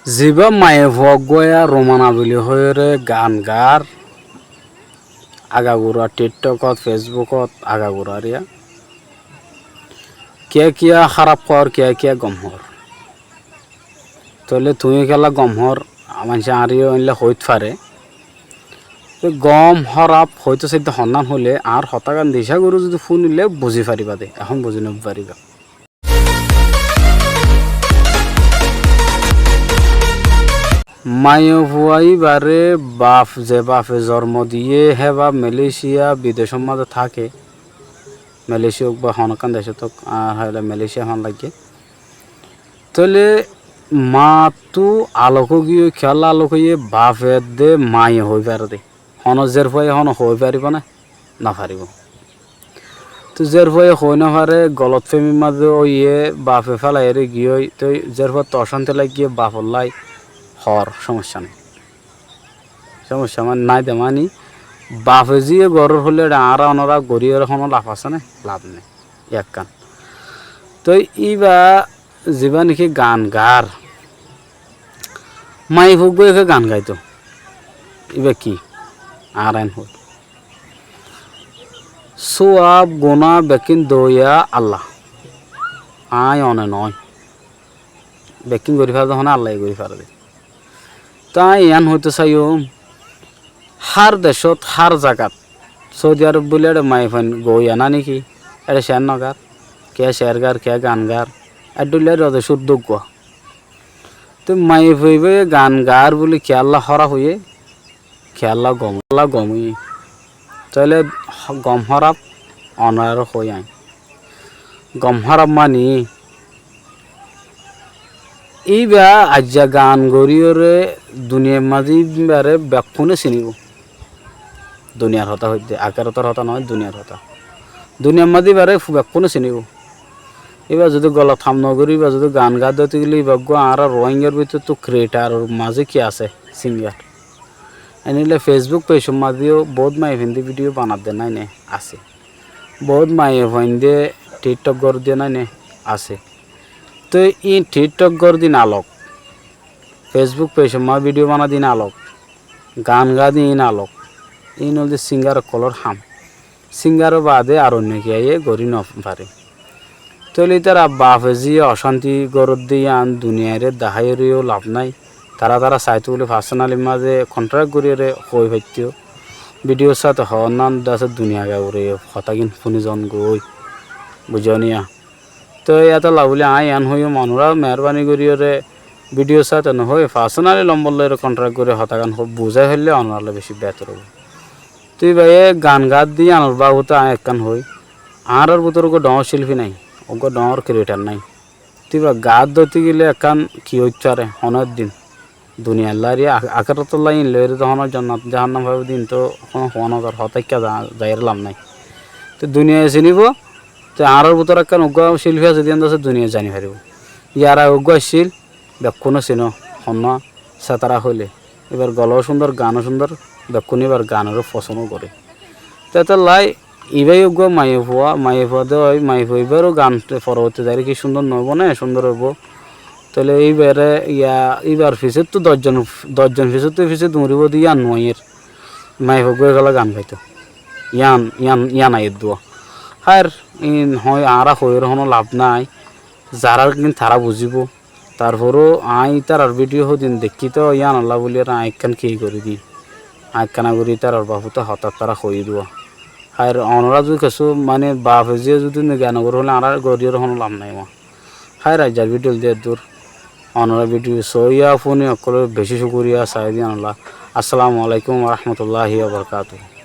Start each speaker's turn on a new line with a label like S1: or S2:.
S1: জিবা মায়ে ভগয়া রোমানা বুলি হয়রে গান গার আগাগুড়া টিকটকত ফেসবুকত আগাগুড়া রিয়া কে কিয়া খারাপ কর কে কিয়া গমহর তাহলে তুমি খেলা গমহর মানুষ আরিও আনলে হইতে পারে গম হরাপ হয়তো সেটা সন্ধান হলে আর হতাগান দিশা গরু যদি শুনিলে বুঝি পারিবা দে এখন বুঝি নব পারিবা মায়ে ভুয়াই বারে বাপ যে বাপে জন্ম দিয়ে হে বা মালয়েশিয়া বিদেশের মাঝে থাকে মালয়েশিয়া বা হনকান দেশে তো আর মালয়েশিয়া হন লাগে তাহলে মা তো আলোক গিয়ে খেলা আলোক গিয়ে বাপের দে মায়ে হয়ে পারে দে হন জের ভয়ে হন হয়ে পারিব না পারিব তো জের ভয়ে হয়ে না পারে গলত ফেমির মাঝে ইয়ে বাপে ফেলাই রে গিয়ে তো জের ভয় তশান্তে লাগিয়ে বাপর লাই হর সমস্যা নেই সমস্যা মানে নাই দে মানি বাপে জিয়ে গরর হলে আর ওনারা গড়িয়ে কোনো লাভ আছে না লাভ নেই এক কান তো ইবা যিবা নাকি গান গার মাই ভুগবো একে গান গাইতো ইবা কি আর আইন হল সোয়াব গোনা বেকিন দইয়া আল্লাহ আয় অনে নয় বেকিং করি ফেলা তখন আল্লাহ করি ফেলা দে তাই ইয়ান হইতে চাইও হার দেশত হার জাগাত সৌদি আরব বলে এটা মাই ফান গইয়া না নাকি এটা শেয়ার নগার কে শেয়ার গার কে গান গার এডুলে রদে শুদ্ধ গোয়া তো মাই ফইবে গান গার বলে খেয়াল্লা হরা হয়ে খেয়াল্লা গমই তাহলে গম হরাপ অনার হয়ে আয় গম হরাপ মানি এইবা আজ্জা গান গরিয়রে দুনিয়ার মাঝি বারে ব্যাকুনে চিনিব দুনিয়ার হতা হইতে আকারতর হতা নয় দুনিয়ার মাঝি বারে ব্যাকুনে চিনিব এবার যদি গলা থাম নগরী বা যদি গান গা দিতে গেলে এবার আর রোহিঙ্গার ভিতরে তো ক্রিয়েটার মাঝে কি আছে সিঙ্গার এনিলে ফেসবুক পেজের মাঝেও বহুত মাই হিন্দি ভিডিও বানাত দে নাই নে আছে বহুত মাই হিন্দি টিকটক গর দিয়ে নাই নে আছে তো ই টিকটক গর দিন আলোক ফেসবুক পেজের মা ভিডিও বানা দিন আলোক গান গা দিন আলোক এই নদী সিঙ্গার কলর হাম সিঙ্গার বাদে আর অন্য কি গড়ি নপারে তাহলে তারা বাপে যে অশান্তি গরত দিয়ে আন দুনিয়ারে দাহাইরেও লাভ নাই তারা চাইতো বলে পার্সোনালি মাঝে কন্ট্রাক্ট করিয়ে হয়ে ভাইতেও ভিডিওর সাথে হনান দাসের দুনিয়া গাউরে হতাগিন ফুনিজন গই বুঝনিয়া তো এত লাভ বলে আই আন হইও মানুরা মেহরবানি করিয়ে ভিডিওর সাথে নহয় পার্সোনালি লম্বলের কন্ট্রাক্ট করে হতাগান বুঝাই হলে অনারলে বেশি বেতর হবে তুই ভাই গান গাত দিয়ে আনর বাবুতে আয় একখান হই আর ভিতর ওকে ডর শিল্পী নাই ওকে ডর ক্রিয়েটার নাই তুই বা গাত ধরতে গেলে একখান কি হচ্ছে আরে অনেক দিন দুনিয়ার লারি আকারত লাইন লইরে তখন জন্নাত জাহান্নাম ভাবে দিন তো কোনো হনগর হতাইকা যাইরলাম নাই তো দুনিয়ায় চিনিব তো আরর ভিতর একখান উগ্র শিল্পী আছে দিন আছে দুনিয়া জানি পারিব ইয়ারা উগ্র আসছিল বেক্ষণও চিন হন সেতারা হইলে এবার গলাও সুন্দর গানও সুন্দর বেক্ষণ এবার গানেরও পছন্দও করে তো লাই ইবাই উগ্র মায়ে ভুয়া দে হয় মায়ে ভুয়া এবারও গান পরবর্তী যাই কি সুন্দর নব না সুন্দর হইব তাহলে এইবারে এইবার ফিসে তো দশজন ফিসে দৌড়িব দিয়ে আন নয়ের মাই হোক গেলে গান গাইতো ইয়ান আইয়ের দোয়া আর ইন হয় আর হয়ের কোনো লাভ নাই যারা কিন্তু তারা বুঝিব তারপরও আই তার ভিডিও দিন দেখি তো ইয়ান আল্লাহ বলি আর আইকান কি করে দিই আইকানা করি তার বাবুতে হঠাৎ তারা হয়ে দেওয়া আর অনরা যদি কিছু মানে বাপ যে যদি জ্ঞান করে হলে আর গরিয়ের কোনো লাভ নাই মা হায় রাজার ভিডিও দিয়ে দূর অনরা ভিডিও সইয়া ফোনে সকলের বেশি শুকরিয়া চাই দিন আল্লাহ আসসালামু আলাইকুম রহমতুল্লাহি ওয়া বারাকাতুহু।